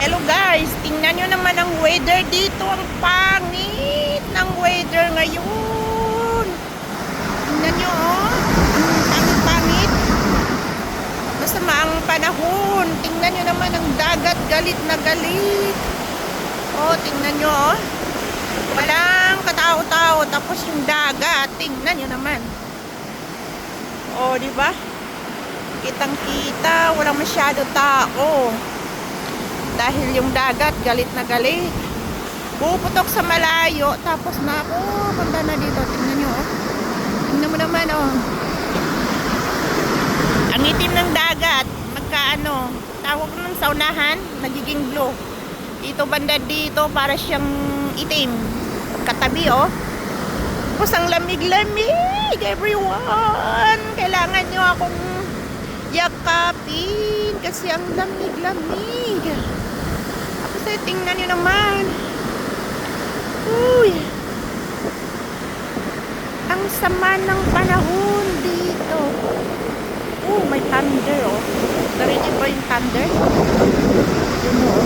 Hello guys, tingnan nyo naman ang weather dito. Ang pangit ng weather ngayon. Tingnan nyo oh. Ang pangit. Masama ang panahon. Tingnan nyo naman ang dagat, galit na galit. Oh, tingnan nyo oh. Walang katao-tao. Tapos yung dagat, tingnan nyo naman. Oh, di ba? Kitang-kita, walang masyado tao. Dahil yung dagat, galit na galit. Puputok sa malayo, tapos na ako, punta na dito. Tingnan nyo, oh. Tingnan mo naman, oh. Ang itim ng dagat, magkaano, tawag ng saunahan, nagiging blue. Dito banda dito, para siyang itim. Katabi, oh. Tapos ang lamig-lamig, everyone. Kailangan nyo akong yakapin kasi ang lamig-lamig. Tapos ay tingnan nyo naman. Uy, ang sama ng panahon dito. Oh, may thunder oh. Narinig ba yung thunder? Yun oh.